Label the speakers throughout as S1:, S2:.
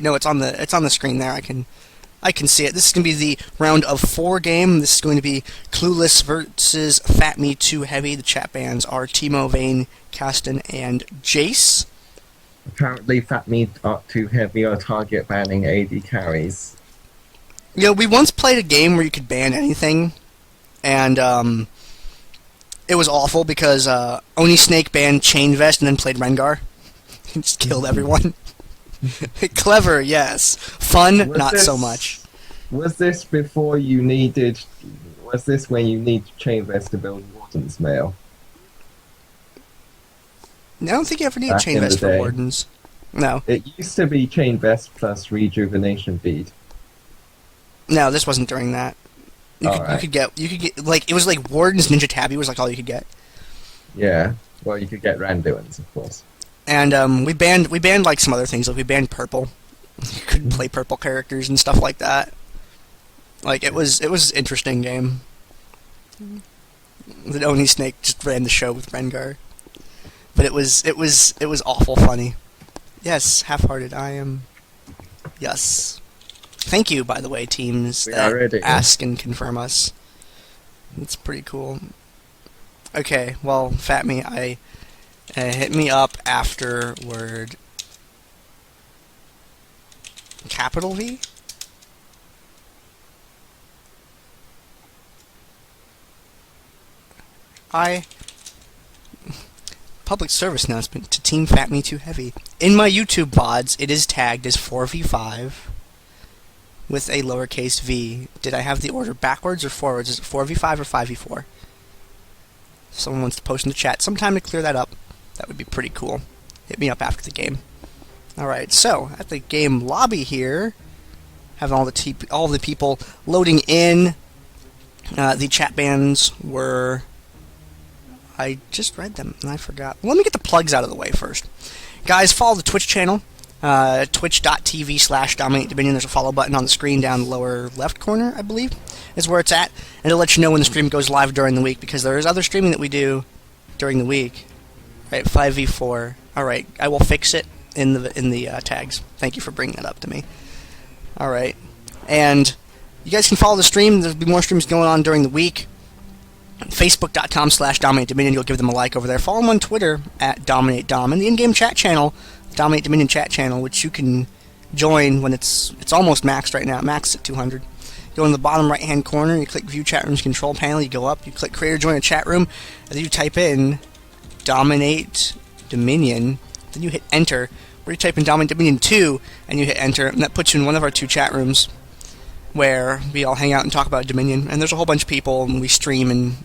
S1: No, it's on the screen there. I can see it. This is going to be the round of 4 game. This is going to be Clueless versus FatMii Too Heavy. The chat bans are Timo, Vane, Caston, and Jace.
S2: Apparently, FatMii Too Heavy are target banning AD carries.
S1: You know, we once played a game where you could ban anything, and it was awful because Oni Snake banned Chain Vest and then played Rengar. He just killed everyone. Clever, yes. Fun, not so much.
S2: Was this before you needed... Was this when you need Chain Vest to build Warden's Mail?
S1: I don't think you ever need Chain Vest for Wardens. No.
S2: It used to be Chain Vest plus Rejuvenation Bead.
S1: No, this wasn't during that. You could get like, it was like Warden's Ninja Tabby was like all you could get.
S2: Yeah. Well, you could get Randuins, of course.
S1: And we banned like some other things. Like we banned purple. You couldn't play purple characters and stuff like that. Like it was an interesting game. The Oni Snake just ran the show with Rengar, but it was awful funny. Yes, half-hearted. I am. Yes. Thank you, by the way, teams that ask and confirm us. It's pretty cool. Okay, well, FatMii, hit me up afterward. Capital V? Public service announcement to Team FatMii Too Heavy. In my YouTube VODs, it is tagged as 4v5 with a lowercase v. Did I have the order backwards or forwards? Is it 4v5 or 5v4? Someone wants to post in the chat sometime to clear that up. That would be pretty cool. Hit me up after the game. Alright, so at the game lobby here, having all the people loading in. The chat bans were... I just read them and I forgot. Let me get the plugs out of the way first. Guys, follow the Twitch channel. Twitch.tv/DominateDominion. There's a follow button on the screen down the lower left corner, I believe, is where it's at. And it'll let you know when the stream goes live during the week, because there is other streaming that we do during the week. Right, 5v4. Alright, I will fix it in the tags. Thank you for bringing that up to me. Alright. And you guys can follow the stream. There'll be more streams going on during the week. Facebook.com/DominateDominion. You'll give them a like over there. Follow them on Twitter at DominateDom. And the in-game chat channel, Dominate Dominion chat channel, which you can join when it's almost maxed right now. Maxed at 200. Go in the bottom right-hand corner, you click View Chat Room's control panel, you go up, you click Create or Join a Chat Room, and then you type in Dominate Dominion, then you hit Enter, or you type in Dominate Dominion 2, and you hit Enter, and that puts you in one of our 2 chat rooms, where we all hang out and talk about Dominion, and there's a whole bunch of people, and we stream and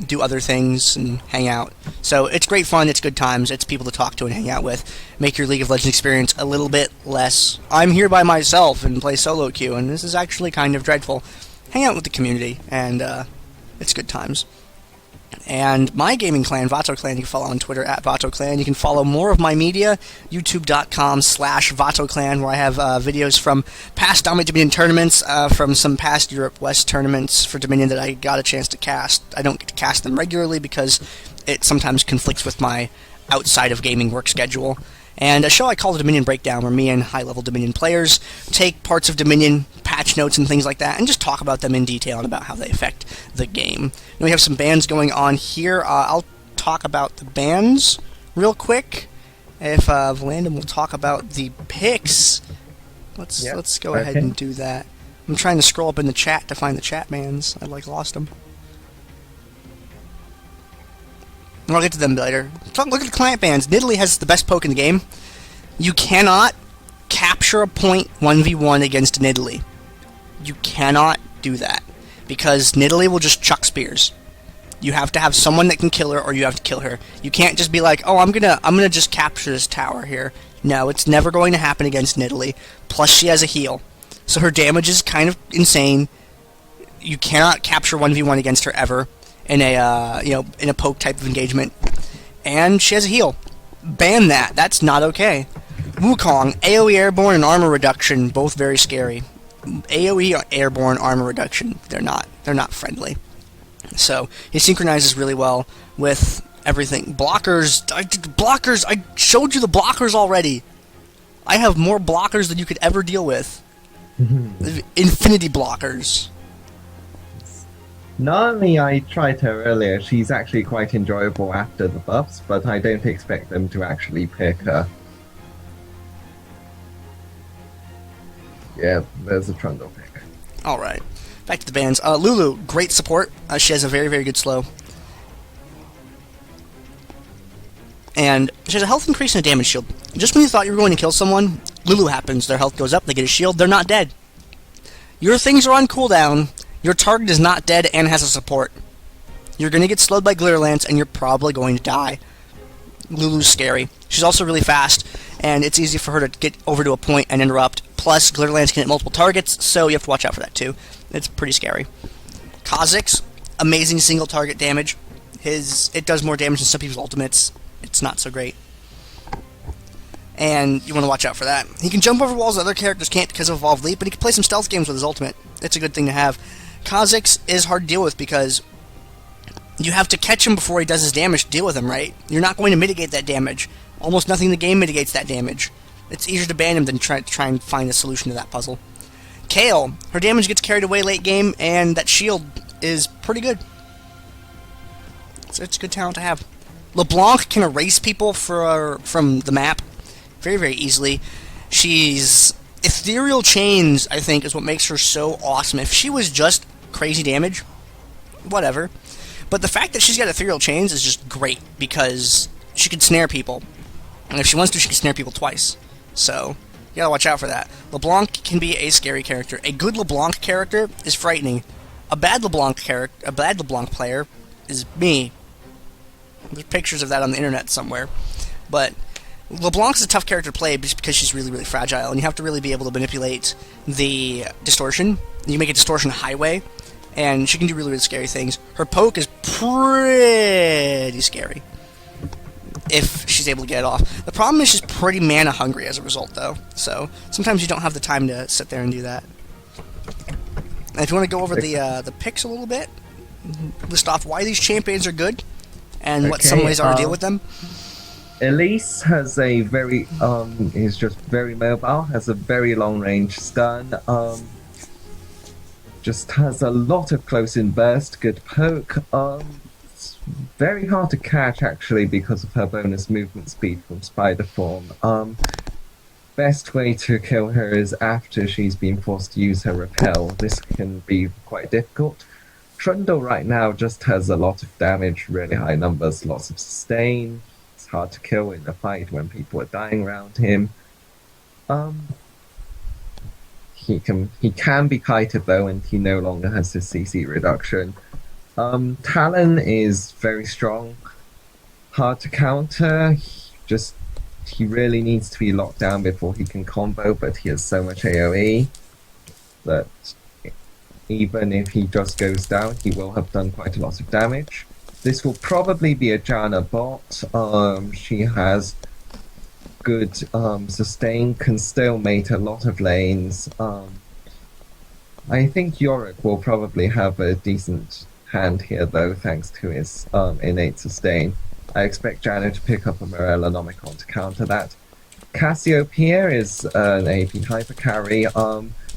S1: do other things and hang out. So it's great fun, it's good times, it's people to talk to and hang out with. Make your League of Legends experience a little bit less, I'm here by myself and play solo queue, and this is actually kind of dreadful. Hang out with the community, and it's good times. And my gaming clan, Vato Clan, you can follow on Twitter at Vato Clan. You can follow more of my media, youtube.com/Vato Clan, where I have videos from past Dominate Dominion tournaments, from some past Europe West tournaments for Dominion that I got a chance to cast. I don't get to cast them regularly because it sometimes conflicts with my outside of gaming work schedule. And a show I call the Dominion Breakdown, where me and high-level Dominion players take parts of Dominion, patch notes and things like that, and just talk about them in detail and about how they affect the game. And we have some bans going on here. I'll talk about the bans real quick. If Volandum will talk about the picks, let's go ahead and do that. I'm trying to scroll up in the chat to find the chat bans. I lost them. I'll get to them later. Look at the client bans. Nidalee has the best poke in the game. You cannot capture a point 1v1 against Nidalee. You cannot do that, because Nidalee will just chuck spears. You have to have someone that can kill her, or you have to kill her. You can't just be like, oh, I'm gonna just capture this tower here. No, it's never going to happen against Nidalee. Plus, she has a heal, so her damage is kind of insane. You cannot capture 1v1 against her ever in a in a poke type of engagement, and she has a heal. Ban that. That's not okay. Wukong, AoE airborne and armor reduction, both very scary. AoE airborne armor reduction, they're not friendly. So he synchronizes really well with everything. Blockers, I showed you the blockers already. I have more blockers than you could ever deal with. Infinity blockers.
S2: Nami, I tried her earlier. She's actually quite enjoyable after the buffs, but I don't expect them to actually pick her. Yeah, there's a Trundle pick.
S1: Alright. Back to the bans. Lulu, great support. She has a very, very good slow. And she has a health increase and a damage shield. Just when you thought you were going to kill someone, Lulu happens. Their health goes up, they get a shield, they're not dead. Your things are on cooldown, your target is not dead and has a support. You're going to get slowed by Glitter Lance, and you're probably going to die. Lulu's scary. She's also really fast, and it's easy for her to get over to a point and interrupt. Plus, Glitter Lance can hit multiple targets, so you have to watch out for that too. It's pretty scary. Kha'Zix, amazing single target damage. It does more damage than some people's ultimates. It's not so great. And you want to watch out for that. He can jump over walls that other characters can't because of Evolved Leap, but he can play some stealth games with his ultimate. It's a good thing to have. Kha'Zix is hard to deal with because you have to catch him before he does his damage to deal with him, right? You're not going to mitigate that damage. Almost nothing in the game mitigates that damage. It's easier to ban him than try and find a solution to that puzzle. Kale, her damage gets carried away late game, and that shield is pretty good. So it's a good talent to have. LeBlanc can erase people from the map very, very easily. She's Ethereal Chains, I think, is what makes her so awesome. If she was just crazy damage, whatever. But the fact that she's got Ethereal Chains is just great, because she can snare people. And if she wants to, she can snare people twice. So, you gotta watch out for that. LeBlanc can be a scary character. A good LeBlanc character is frightening. A bad LeBlanc player is me. There's pictures of that on the internet somewhere. But LeBlanc's a tough character to play just because she's really, really fragile, and you have to really be able to manipulate the distortion. You make a distortion highway, and she can do really, really scary things. Her poke is pretty scary if she's able to get it off. The problem is she's pretty mana hungry as a result, though. So sometimes you don't have the time to sit there and do that. And if you want to go over the picks a little bit, list off why these champions are good, and what some ways are to deal with them.
S2: Elise has a very is just very mobile, has a very long range stun, just has a lot of close in burst, good poke. It's very hard to catch actually because of her bonus movement speed from spider form. Best way to kill her is after she's been forced to use her repel. This can be quite difficult. Trundle right now just has a lot of damage, really high numbers, lots of sustain. It's hard to kill in a fight when people are dying around him. He can be kited though, and he no longer has his CC reduction. Talon is very strong, hard to counter. He really needs to be locked down before he can combo, but he has so much AoE that even if he just goes down, he will have done quite a lot of damage. This will probably be a Janna bot. She has good sustain, can stalemate a lot of lanes. I think Yorick will probably have a decent hand here though, thanks to his innate sustain. I expect Janna to pick up a Morellonomicon to counter that. Cassiopeia is an AP hyper carry.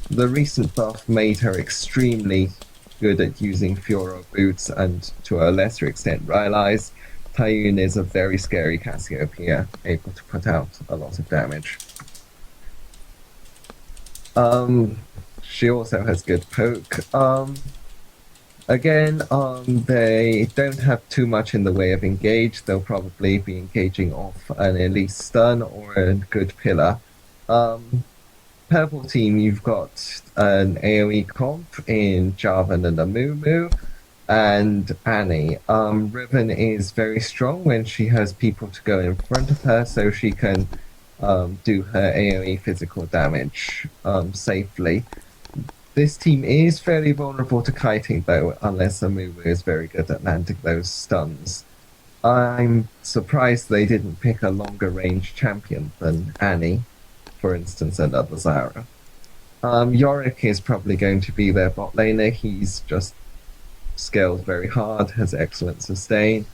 S2: The recent buff made her extremely good at using Furo boots and, to a lesser extent, Rylai's. Tyune is a very scary Cassiopeia, able to put out a lot of damage. She also has good poke. Again, they don't have too much in the way of engage. They'll probably be engaging off an Elise stun or a good pillar. Purple team, you've got an AoE comp in Jarvan and Amumu, and Annie. Riven is very strong when she has people to go in front of her, so she can do her AoE physical damage safely. This team is fairly vulnerable to kiting though, unless Amumu is very good at landing those stuns. I'm surprised they didn't pick a longer range champion than Annie, for instance, and other Zara. Yorick is probably going to be their bot laner. He's just scales very hard, has excellent sustain.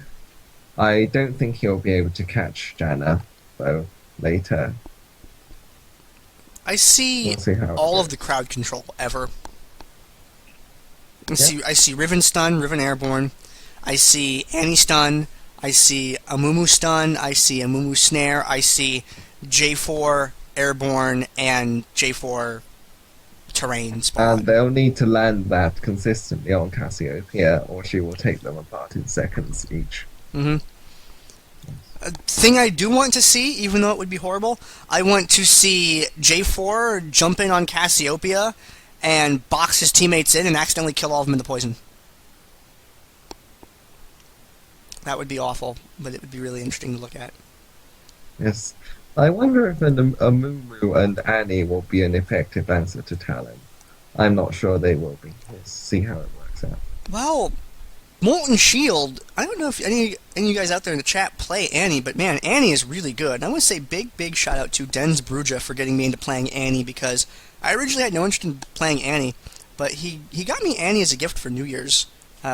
S2: I don't think he'll be able to catch Janna, though, later.
S1: I see
S2: We'll see how it
S1: all
S2: goes.
S1: of the crowd control ever. I
S2: Yeah.
S1: see Riven stun, Riven airborne. I see Annie stun. I see Amumu stun. I see Amumu snare. I see J4 airborne and J4 terrain spawn.
S2: And they'll need to land that consistently on Cassiopeia, or she will take them apart in seconds each.
S1: Mm-hmm. A thing I do want to see, even though it would be horrible, I want to see J4 jump in on Cassiopeia and box his teammates in and accidentally kill all of them in the poison. That would be awful, but it would be really interesting to look at.
S2: Yes. I wonder if a Mumu and Annie will be an effective answer to Talon. I'm not sure they will be. We'll see how it works out.
S1: Well, Molten Shield, I don't know if any of you guys out there in the chat play Annie, but man, Annie is really good. And I want to say big shout out to Denz Bruja for getting me into playing Annie, because I originally had no interest in playing Annie, but he got me Annie as a gift for New Year's,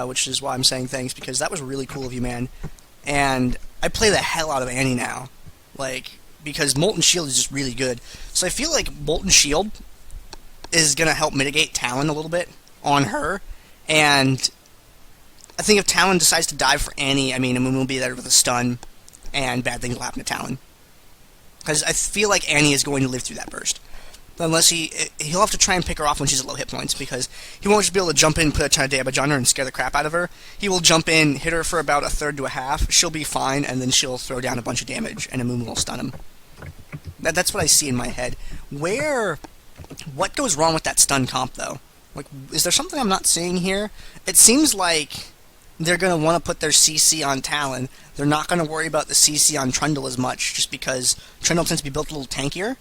S1: which is why I'm saying thanks, because that was really cool of you, man. And I play the hell out of Annie now, because Molten Shield is just really good. So I feel like Molten Shield is going to help mitigate Talon a little bit on her, and I think if Talon decides to dive for Annie, I mean, Amumu will be there with a stun, and bad things will happen to Talon. Because I feel like Annie is going to live through that burst. Unless he'll have to try and pick her off when she's at low hit points, because he won't just be able to jump in, put a ton of damage on her, and scare the crap out of her. He will jump in, hit her for about a third to a half, she'll be fine, and then she'll throw down a bunch of damage, and Amumu will stun him. That's what I see in my head. What goes wrong with that stun comp, though? Is there something I'm not seeing here? It seems like they're going to want to put their CC on Talon. They're not going to worry about the CC on Trundle as much, just because Trundle tends to be built a little tankier,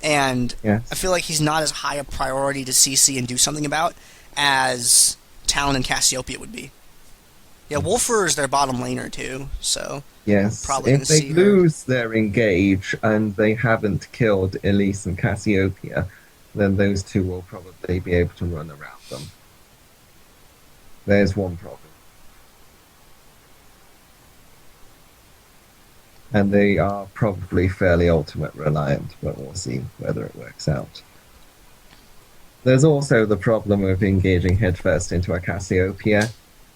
S1: and
S2: Yes.
S1: I feel like he's not as high a priority to CC and do something about as Talon and Cassiopeia would be. Yeah, Ro4 is their bottom laner, too, so
S2: Yes,
S1: probably
S2: if
S1: gonna
S2: they
S1: see her.
S2: lose their engage and they haven't killed Elise and Cassiopeia, then those two will probably be able to run around them. There's one problem. And they are probably fairly ultimate reliant, but we'll see whether it works out. There's also the problem of engaging headfirst into a Cassiopeia.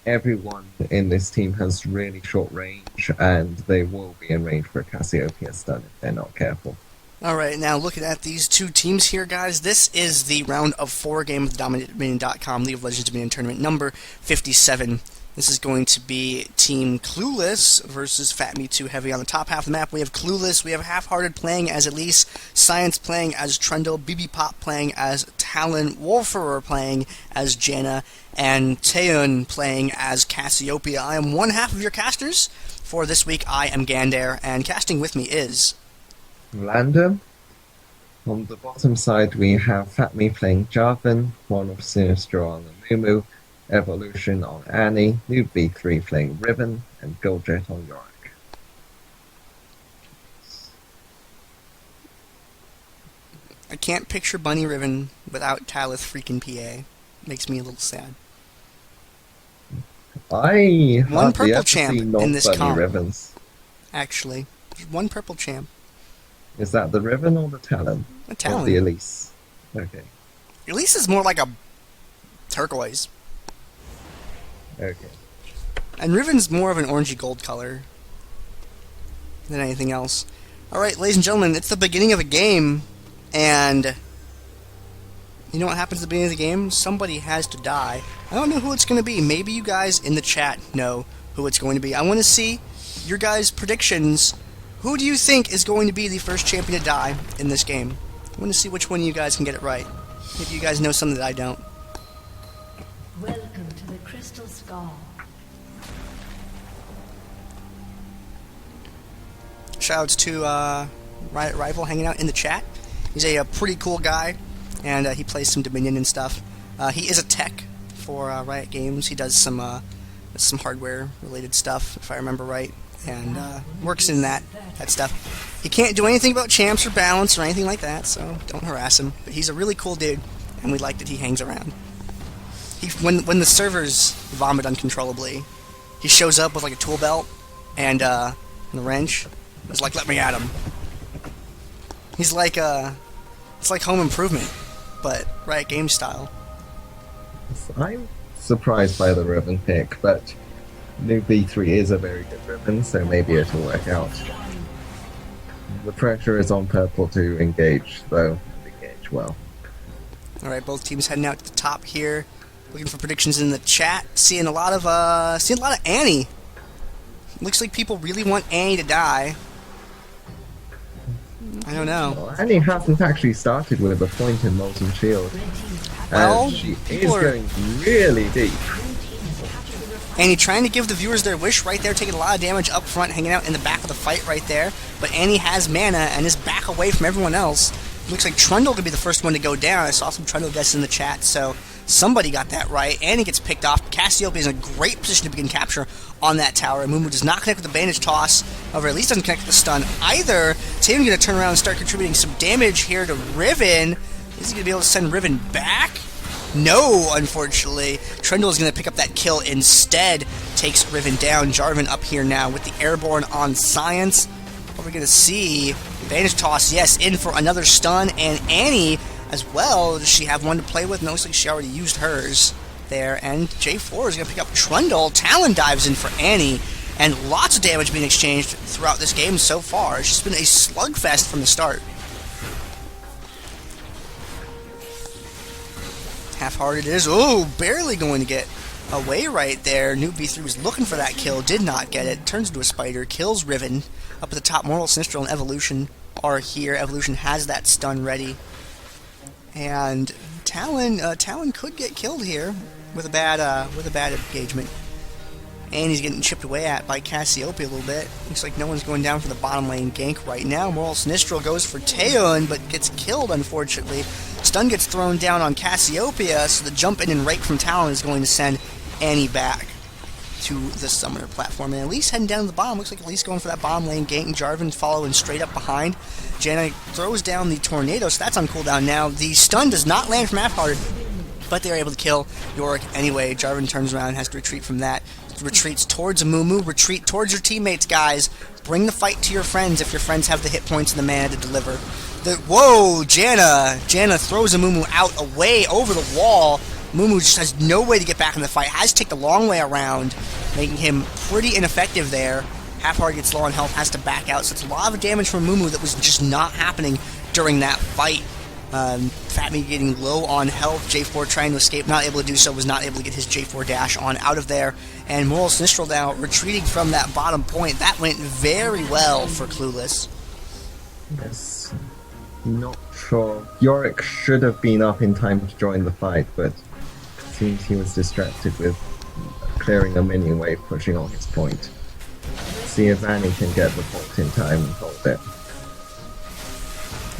S2: Everyone in this team has really short range, and they will be in range for a Cassiopeia stun if they're not careful.
S1: Alright, now looking at these two teams here, guys, this is the round of 4 game of the DominateDominion.com League of Legends Dominion Tournament number 57. This is going to be Team Clueless versus FatMii 2 Heavy. On the top half of the map, we have Clueless, we have Half-Hearted playing as Elise, Science playing as Trundle, BB Pop playing as Talon, Ro4 playing as Janna, and Taeun playing as Cassiopeia. I am one half of your casters. For this week, I am Gandair, and casting with me is
S2: Volandum. On the bottom side, we have FatMii playing Jarvan, one of Sinister on Amumu, Evolution on Annie, Noob V3 playing Riven, and Goldjet on Yorick.
S1: I can't picture Bunny Riven without Talith freaking PA. Makes me a little sad.
S2: I
S1: One
S2: hardly
S1: purple
S2: ever
S1: champ
S2: see
S1: in
S2: not
S1: this
S2: bunny
S1: comp.
S2: Rivens.
S1: Actually, there's one purple champ.
S2: Is that the Riven or the Talon?
S1: A
S2: Or
S1: Talon.
S2: the Elise? Okay.
S1: Elise is more like a turquoise.
S2: Okay.
S1: And Riven's more of an orangey gold color than anything else. Alright, ladies and gentlemen, it's the beginning of a game, and you know what happens at the beginning of the game? Somebody has to die. I don't know who it's going to be. Maybe you guys in the chat know who it's going to be. I want to see your guys' predictions. Who do you think is going to be the first champion to die in this game? I want to see which one of you guys can get it right. Maybe you guys know something that I don't.
S3: Welcome to the Crystal Skull.
S1: Shoutouts to Riot Rival hanging out in the chat. He's a pretty cool guy, and he plays some Dominion and stuff. He is a tech for Riot Games. He does some hardware-related stuff, if I remember right, and works in that stuff. He can't do anything about champs or balance or anything like that, so don't harass him. But he's a really cool dude, and we like that he hangs around. When the servers vomit uncontrollably, he shows up with like a tool belt and a wrench. It's like, let me at him. He's like It's like Home Improvement, but Riot Games style.
S2: I'm surprised by the Riven pick, but new B3 is a very good Riven, so maybe it'll work out. The pressure is on purple to engage, though, and engage well.
S1: Alright, both teams heading out to the top here. Looking for predictions in the chat. Seeing a lot of Annie. Looks like people really want Annie to die. I don't know.
S2: Well, Annie hasn't actually started with a point in Molten Shield.
S1: Well,
S2: she is
S1: people are
S2: going really deep.
S1: Annie trying to give the viewers their wish right there, taking a lot of damage up front, hanging out in the back of the fight right there. But Annie has mana and is back away from everyone else. Looks like Trundle could be the first one to go down. I saw some Trundle guesses in the chat, so somebody got that right. Annie gets picked off. Cassiopeia is in a great position to begin capture on that tower. Mumu does not connect with the bandage toss, or at least doesn't connect with the stun either. Tatum going to turn around and start contributing some damage here to Riven. Is he going to be able to send Riven back? No, unfortunately. Trundle is going to pick up that kill instead. Takes Riven down. Jarvan up here now with the Airborne on Science. What we're going to see, bandage toss, yes, in for another stun, and Annie as well. Does she have one to play with? No, looks like she already used hers there, and J4 is going to pick up Trundle. Talon dives in for Annie, and lots of damage being exchanged throughout this game so far. It's just been a slugfest from the start. Half-hearted it is. Oh, barely going to get away right there. New B3 was looking for that kill, did not get it. Turns into a spider, kills Riven. Up at the top, Mortal Sinistral and Evolution are here. Evolution has that stun ready. And Talon could get killed here with a bad engagement. And he's getting chipped away at by Cassiopeia a little bit. Looks like no one's going down for the bottom lane gank right now. Mortal Sinistral goes for Taeyeon, but gets killed, unfortunately. Stun gets thrown down on Cassiopeia, so the jump in and rake from Talon is going to send Annie back to the summoner platform. And Elise heading down to the bottom. Looks like Elise going for that bottom lane gank, and Jarvan following straight up behind. Janna throws down the tornado, so that's on cooldown now. The stun does not land from half-hearted, but they're able to kill Yorick anyway. Jarvan turns around and has to retreat from that. Retreats towards Mumu. Retreat towards your teammates, guys. Bring the fight to your friends if your friends have the hit points and the mana to deliver. Whoa, Janna throws Mumu out away over the wall. Mumu just has no way to get back in the fight. Has to take the long way around, making him pretty ineffective there. Half-Heart gets low on health, has to back out. So it's a lot of damage from Mumu that was just not happening during that fight. FatMii getting low on health. J4 trying to escape, not able to do so, was not able to get his J4 dash on out of there. And Mortal Sinistral now retreating from that bottom point. That went very well for Clueless.
S2: Yes. Not sure. Yorick should have been up in time to join the fight, but it seems he was distracted with clearing a minion wave pushing on his point. See if Annie can get the point in time and hold it.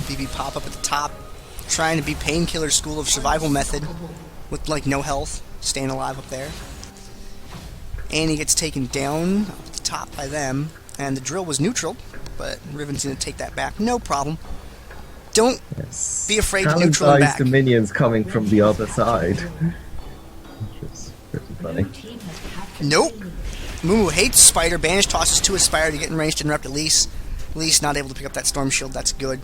S1: BB pop up at the top, trying to be Painkiller School of Survival method with like no health, staying alive up there. Annie gets taken down up at the top by them, and the drill was neutral, but Riven's going to take that back, no problem. Don't be afraid to neutral him back.
S2: The minions coming from the other side. Which is pretty funny.
S1: Nope. Mumu hates Spider. Banish tosses to his Spider to get in range to interrupt Elise. Elise not able to pick up that Storm Shield. That's good.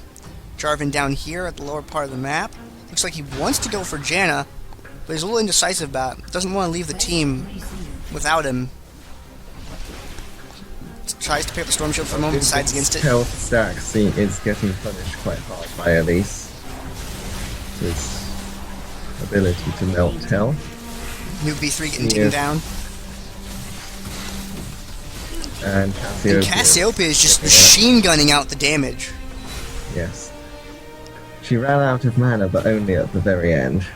S1: Jarvan down here at the lower part of the map. Looks like he wants to go for Janna, but he's a little indecisive about it. Doesn't want to leave the team without him. Tries to pick up the Storm Shield for a moment, decides against it.
S2: Health stack is getting punished quite hard by Elise. His ability to melt health.
S1: New B3 getting taken down.
S2: And
S1: Cassiopeia is just machine gunning out the damage.
S2: Yes. She ran out of mana, but only at the very end.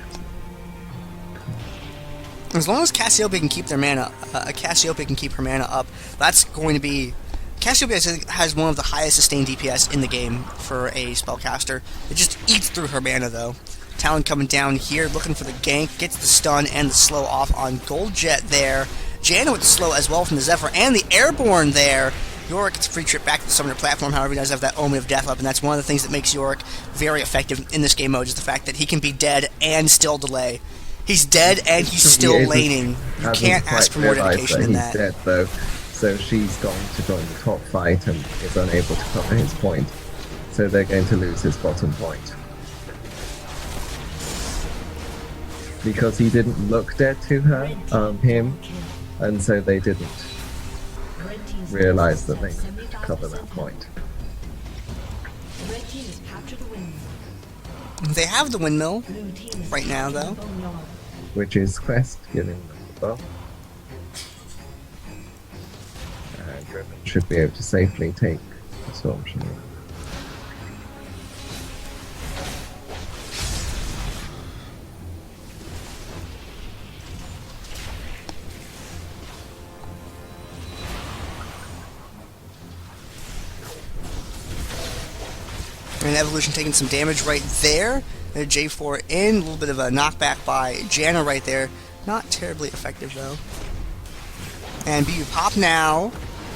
S1: As long as Cassiopeia can keep their mana, Cassiopeia can keep her mana up, that's going to be... Cassiopeia has one of the highest sustained DPS in the game for a spellcaster. It just eats through her mana, though. Talon coming down here, looking for the gank, gets the stun and the slow off on Gold Jet there. Janna with the slow as well from the Zephyr, and the Airborne there. Yorick gets a free trip back to the Summoner platform, however, he does have that Omen of Death up, and that's one of the things that makes Yorick very effective in this game mode, is the fact that he can be dead and still delay. He's dead and he's still laning. You can't ask for more dedication than that.
S2: He's dead, though, so she's going to join the top fight and is unable to cover his point. So they're going to lose his bottom point. because he didn't look dead to her, him, and so they didn't
S3: Red team's
S2: realize that they
S3: turret
S2: needed to
S3: semi-dies
S2: cover
S3: the
S2: that point.
S3: Red team has captured the windmill.
S1: They have the windmill
S3: Blue team is
S1: right now, though.
S3: capturing the boneyard.
S2: Which is Quest giving them the buff. And Driven should be able to safely take Absorption.
S1: And Evolution taking some damage right there. J4 in, a little bit of a knockback by Janna right there. Not terribly effective though. And BB Pop now.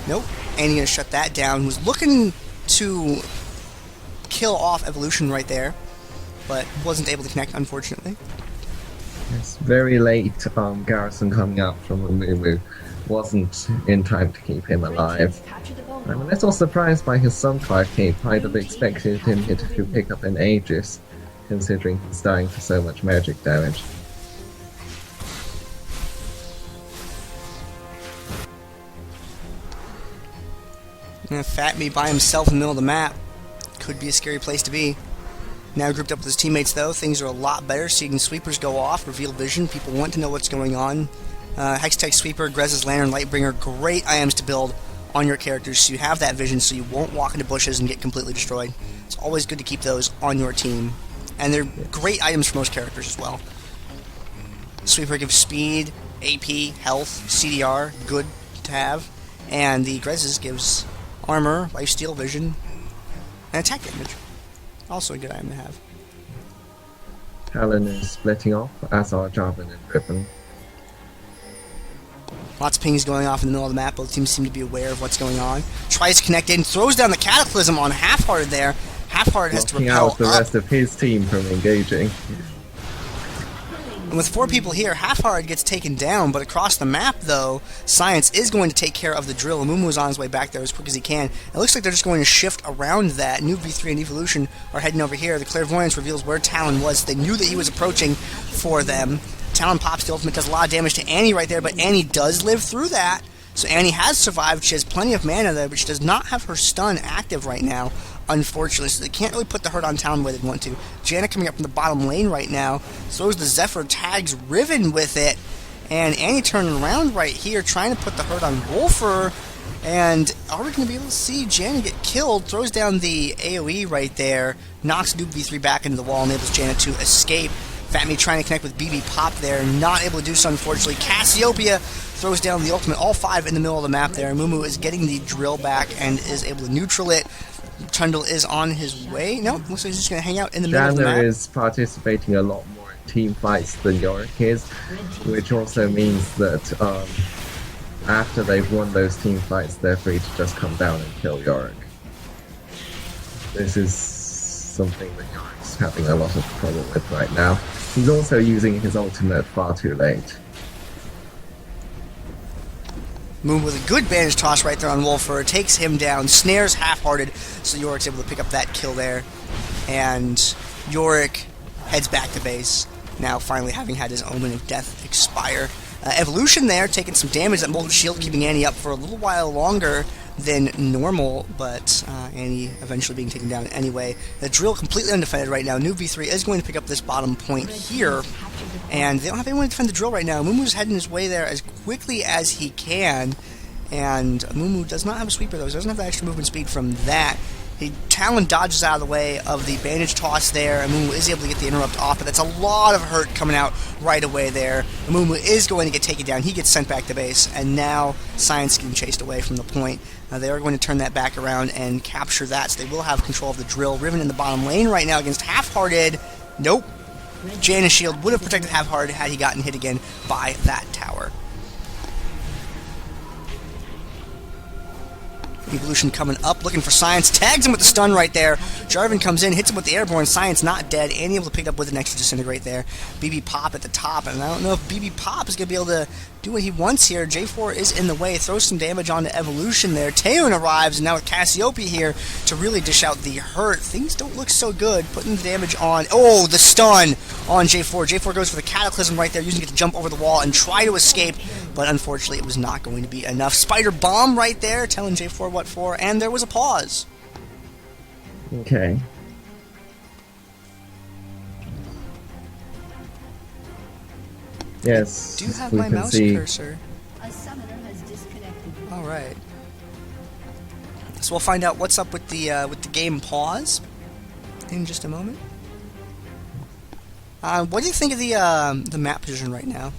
S1: Nope. And he's going to shut that down. Was looking to kill off Evolution right there, but wasn't able to connect, unfortunately.
S2: It's very late. Garrison coming up from Amumu wasn't in time to keep him alive.
S3: Capture the
S2: I'm a
S3: boneyard.
S2: little surprised by his Sunfire cape. I'd have expected him to pick up an Aegis, considering he's dying for so much magic damage.
S1: And FatMii by himself in the middle of the map. Could be a scary place to be. Now grouped up with his teammates though, things are a lot better. Seeing sweepers go off, reveal vision, people want to know what's going on. Hextech Sweeper, Grez's Lantern, Lightbringer, great items to build on your characters so you have that vision so you won't walk into bushes and get completely destroyed. It's always good to keep those on your team. And they're great items for most characters as well. Sweeper gives speed, AP, health, CDR, good to have. And the Grez's gives armor, lifesteal, vision, and attack damage. Also a good item to have.
S2: Talon is splitting off, as are Jarvan and Driven.
S1: Lots of pings going off in the middle of the map. Both teams seem to be aware of what's going on. Tries to connect in, throws down the Cataclysm on Half-Hearted there. Half-Hearted has to
S2: Blocking
S1: repel
S2: out the
S1: up.
S2: rest of his team from engaging.
S1: And with 4 people here, Half-Hearted gets taken down, but across the map, though, Science is going to take care of the drill. Amumu is on his way back there as quick as he can. It looks like they're just going to shift around that. New V3 and Evolution are heading over here. The Clairvoyance reveals where Talon was. They knew that he was approaching for them. Talon pops the ultimate, does a lot of damage to Annie right there, but Annie does live through that. So Annie has survived. She has plenty of mana there, but she does not have her stun active right now, unfortunately. So they can't really put the hurt on Talon the way they'd want to. Janna coming up from the bottom lane right now. Throws the Zephyr, tags Riven with it. And Annie turning around right here, trying to put the hurt on Ro4. And are we going to be able to see Janna get killed? Throws down the AoE right there. Knocks Noob V3 back into the wall, enables Janna to escape. FatMii trying to connect with BB Pop there, not able to do so unfortunately. Cassiopeia throws down the ultimate, all 5 in the middle of the map there. Mumu is getting the drill back and is able to neutral it. Trundle is on his way. No, looks like he's just going to hang out in the middle of the map.
S2: Janna is participating a lot more in team fights than Yorick is, which also means that after they've won those team fights, they're free to just come down and kill Yorick. This is something that Yorick's having a lot of trouble with right now. He's also using his ultimate far too late.
S1: Moon with a good bandage toss right there on Ro4, takes him down, snares Half-Hearted, so Yorick's able to pick up that kill there. And Yorick heads back to base, now finally having had his Omen of Death expire. Evolution there, taking some damage, that Molten Shield keeping Annie up for a little while longer than normal, but Annie eventually being taken down anyway. The drill completely undefended right now. New V3 is going to pick up this bottom point here, and they don't have anyone to defend the drill right now. Mumu's heading his way there as quickly as he can, and Mumu does not have a sweeper though, so he doesn't have the extra movement speed from that. Talon dodges out of the way of the bandage toss there. Amumu is able to get the interrupt off, but that's a lot of hurt coming out right away there. Amumu is going to get taken down. He gets sent back to base, and now Science getting chased away from the point. They are going to turn that back around and capture that, so they will have control of the drill. Riven in the bottom lane right now against Half-Hearted. Nope. Janna's shield would have protected Half-Hearted had he gotten hit again by that tower. Evolution coming up, looking for Science, tags him with the stun right there. Jarvan comes in, hits him with the airborne. Science not dead, and able to pick up with an extra disintegrate there. BB Pop at the top, and I don't know if BB Pop is going to be able to do what he wants here. J4 is in the way, throws some damage on the Evolution there. Taeyeon arrives, and now with Cassiopeia here to really dish out the hurt. Things don't look so good. Putting the damage on... Oh, the stun on J4. J4 goes for the Cataclysm right there, using it to jump over the wall and try to escape, but unfortunately it was not going to be enough. Spider Bomb right there, telling J4 what for, and there was a pause.
S2: Okay. Yes.
S1: Do you have
S2: we
S1: my
S2: can
S1: mouse
S2: see.
S1: cursor?
S3: A summoner has disconnected.
S1: Alright. So we'll find out what's up with the game pause in just a moment. What do you think of the map position right now?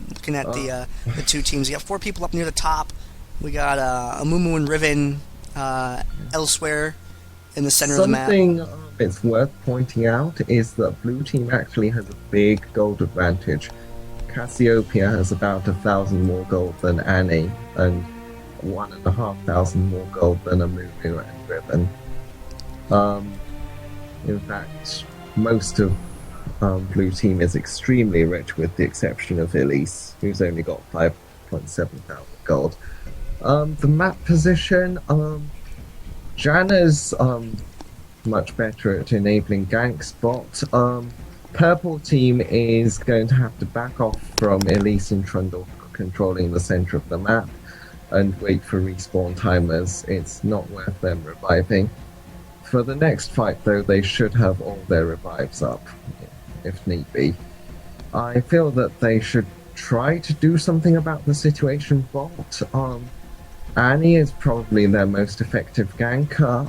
S1: Looking at the two teams, you got 4 people up near the top. We got Amumu and Riven elsewhere in the center of the map.
S2: Something it's worth pointing out is that blue team actually has a big gold advantage. Cassiopeia has about 1,000 more gold than Annie, and 1,500 more gold than Amumu and Riven. In fact, most of blue team is extremely rich, with the exception of Elise, who's only got 5,700 gold. The map position, Janna's much better at enabling ganks, but purple team is going to have to back off from Elise and Trundle controlling the center of the map and wait for respawn timers. It's not worth them reviving. For the next fight, though, they should have all their revives up, if need be. I feel that they should try to do something about the situation, but Annie is probably their most effective ganker,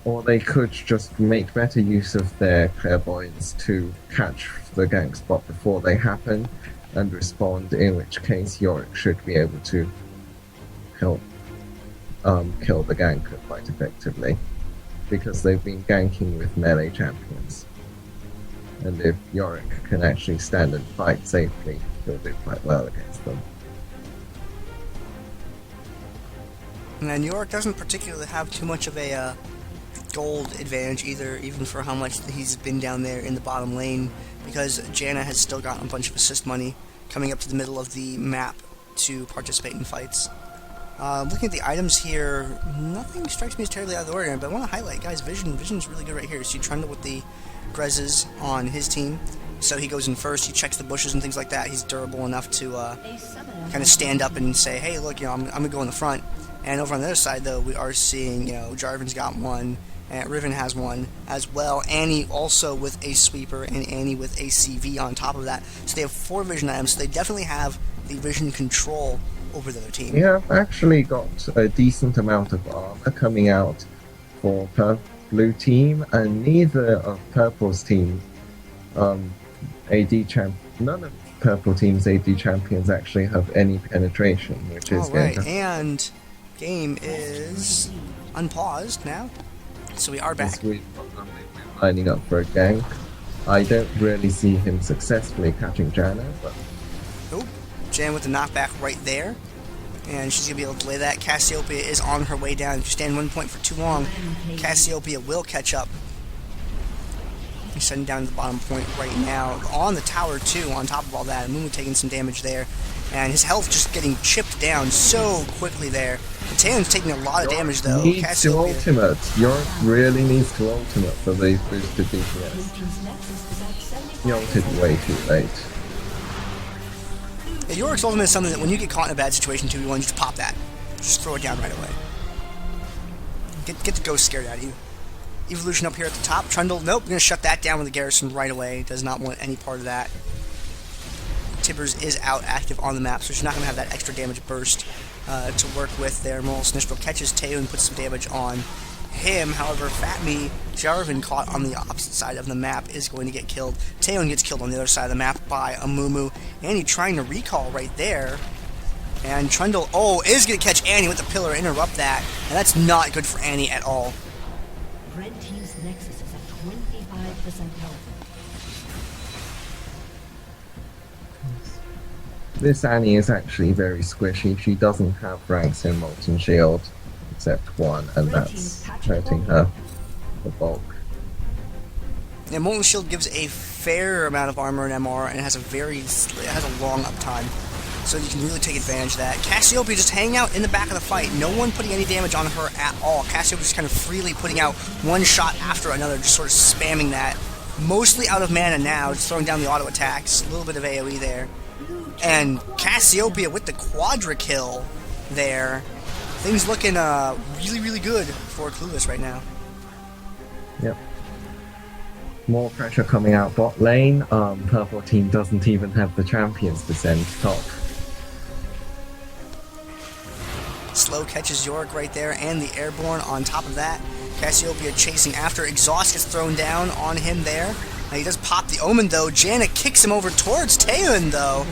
S2: or they could just make better use of their clairvoyance to catch the gank spot before they happen and respond, in which case Yorick should be able to help kill the ganker quite effectively, because they've been ganking with melee champions. And if Yorick can actually stand and fight safely, he'll do quite well against them.
S1: And Yorick doesn't particularly have too much of a gold advantage either, even for how much he's been down there in the bottom lane, because Janna has still got a bunch of assist money coming up to the middle of the map to participate in fights. Looking at the items here, nothing strikes me as terribly out of the ordinary, but I want to highlight, guys, Vision's really good right here. So you Trundle with the Grezes on his team, so he goes in first, he checks the bushes and things like that. He's durable enough to kind of stand up and say, hey, look, you know, I'm going to go in the front. And over on the other side, though, we are seeing, you know, Jarvan's got one, and Riven has one as well. Annie also with a sweeper, and Annie with a CV on top of that. So they have 4 vision items, so they definitely have the vision control over the other team.
S2: We have actually got a decent amount of armor coming out for blue team, and neither of purple's team AD champ. None of purple team's AD champions actually have any penetration, which is
S1: Alright, and game is unpaused now, so we are back.
S2: We're lining up for a gank. I don't really see him successfully catching Janna, but
S1: Oh, Jan with the knockback right there, and she's going to be able to delay that. Cassiopeia is on her way down. If you stand 1 point for too long, Cassiopeia will catch up. He's sitting down to the bottom point right now. On the tower, too, on top of all that. Mumu taking some damage there. And his health just getting chipped down so quickly there. Taeyeon's taking a lot of damage, though.
S2: Needs to ultimate. Yorick really needs to ultimate for these boosted DPS. He ulted way too late.
S1: Yeah, Yorick's ultimate is something that when you get caught in a bad situation, 2v1, you just pop that. Just throw it down right away. Get the ghost scared out of you. Evolution up here at the top. Trundle, nope, we're going to shut that down with the Garrison right away. Does not want any part of that. Tibbers is out active on the map, so she's not going to have that extra damage burst to work with there. Moral Sinistral catches Taeyeon and puts some damage on him. However, FatMii, Jarvan caught on the opposite side of the map, is going to get killed. Taeyeon gets killed on the other side of the map by Amumu. Annie trying to recall right there. And Trundle, is going to catch Annie with the pillar, interrupt that. And that's not good for Annie at all.
S3: Red team's nexus is at 25% health.
S2: This Annie is actually very squishy. She doesn't have ranks in Molten Shield, except one, and that's hurting her the bulk.
S1: And Molten Shield gives a fair amount of armor and MR, and it has a long uptime, so you can really take advantage of that. Cassiopeia just hanging out in the back of the fight, no one putting any damage on her at all. Cassiopeia just kind of freely putting out one shot after another, just sort of spamming that. Mostly out of mana now, just throwing down the auto attacks, a little bit of AoE there. And Cassiopeia with the quadra kill there. Things looking really, really good for Clueless right now.
S2: Yep. More pressure coming out bot lane. Purple team doesn't even have the champions to send top.
S1: Slow catches Yorick right there, and the Airborne on top of that. Cassiopeia chasing after. Exhaust gets thrown down on him there. He does pop the Omen, though. Janna kicks him over towards Taeun, though.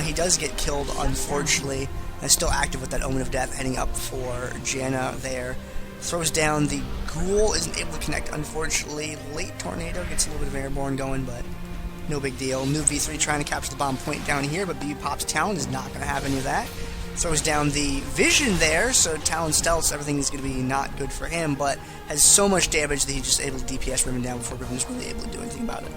S1: He does get killed, unfortunately. And still active with that Omen of Death, heading up for Janna there. Throws down the Ghoul, isn't able to connect, unfortunately. Late Tornado gets a little bit of Airborne going, but no big deal. New V3 trying to capture the bomb point down here, but BB Pop's Talon is not going to have any of that. Throws down the Vision there, so Talon stealths, everything is going to be not good for him, but has so much damage that he's just able to DPS Riven down before Riven's really able to do anything about it.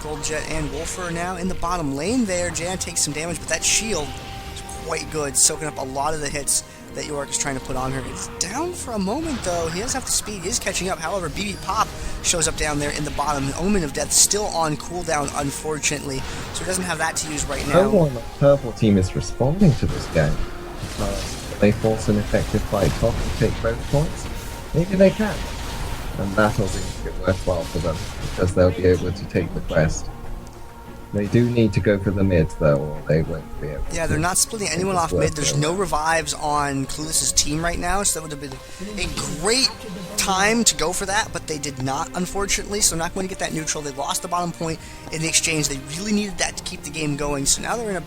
S1: Goldjet and Ro4 now in the bottom lane there. Jan takes some damage, but that shield is quite good, soaking up a lot of the hits that Yorick is trying to put on her. It's down for a moment, though. He does have the speed. He is catching up. However, BB Pop shows up down there in the bottom. Omen of Death still on cooldown, unfortunately, so he doesn't have that to use right now.
S2: No one on the purple team is responding to this game. They force an effective fight off and take both points. Maybe they can. And that'll make it worthwhile for them, because they'll be able to take the quest. They do need to go for the mid, though, or they won't be able to.
S1: Yeah, they're not splitting anyone off mid. There's no revives on Clueless's team right now, so that would have been a great time to go for that, but they did not, unfortunately, so not going to get that neutral. They lost the bottom point in the exchange. They really needed that to keep the game going, so now they're in a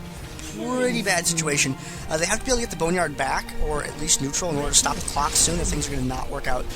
S1: pretty bad situation. They have to be able to get the Boneyard back, or at least neutral, in order to stop the clock soon, if things are going to not work out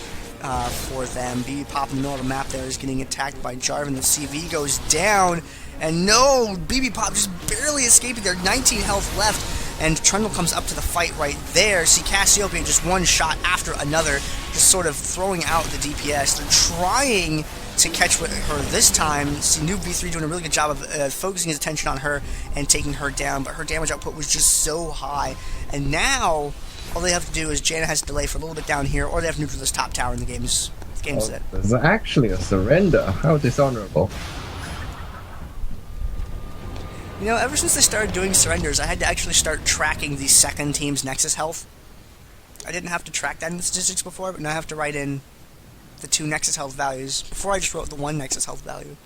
S1: for them. BB Pop in the middle of the map there is getting attacked by Jarvan. The CV goes down, and no, BB Pop just barely escaping there. 19 health left, and Trundle comes up to the fight right there. See Cassiopeia just one shot after another, just sort of throwing out the DPS. They're trying to catch with her this time. See Noob V3 doing a really good job of focusing his attention on her and taking her down, but her damage output was just so high. And now all they have to do is Janna has to delay for a little bit down here, or they have to neutral this top tower, and the game's set.
S2: There's actually a surrender. How dishonorable.
S1: You know, ever since they started doing surrenders, I had to actually start tracking the second team's Nexus health. I didn't have to track that in the statistics before, but now I have to write in the 2 Nexus health values. Before I just wrote the 1 Nexus health value.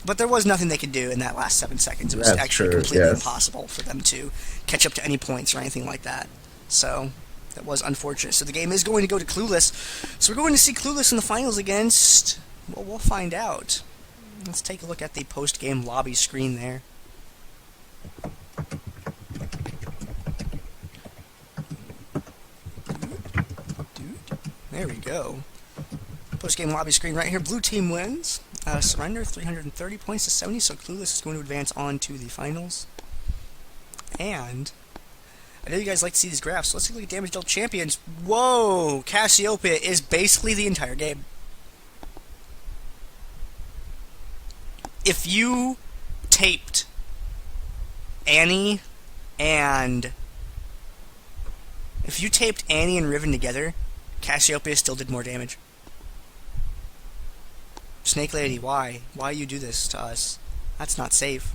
S1: But there was nothing they could do in that last 7 seconds. It was actually completely impossible for them to catch up to any points or anything like that. So that was unfortunate. So the game is going to go to Clueless. So we're going to see Clueless in the finals against... Well, we'll find out. Let's take a look at the post-game lobby screen there. There we go. Post-game lobby screen right here. Blue team wins. Surrender 330 points to 70, so Clueless is going to advance on to the finals. And I know you guys like to see these graphs, so let's take a look at damage dealt champions. Whoa! Cassiopeia is basically the entire game. If you taped Annie and Riven together, Cassiopeia still did more damage. Snake Lady, why? Why you do this to us? That's not safe.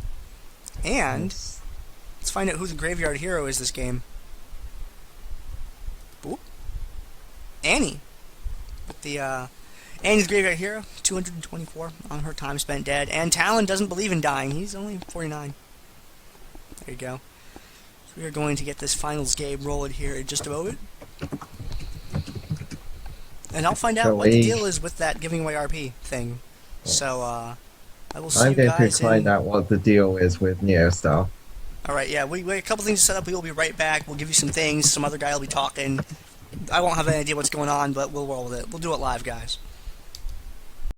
S1: And let's find out who the graveyard hero is this game. Ooh. Annie. With the Annie's graveyard hero, 224 on her time spent dead. And Talon doesn't believe in dying. He's only 49. There you go. So we are going to get this finals game rolling here in just a moment. And I'll find out what the deal is with that giving away RP thing. So, I will see you guys
S2: I'm going to find out what the deal is with Neostar.
S1: Alright, yeah, we a couple things to set up. We will be right back. We'll give you some things. Some other guy will be talking. I won't have any idea what's going on, but we'll roll with it. We'll do it live, guys.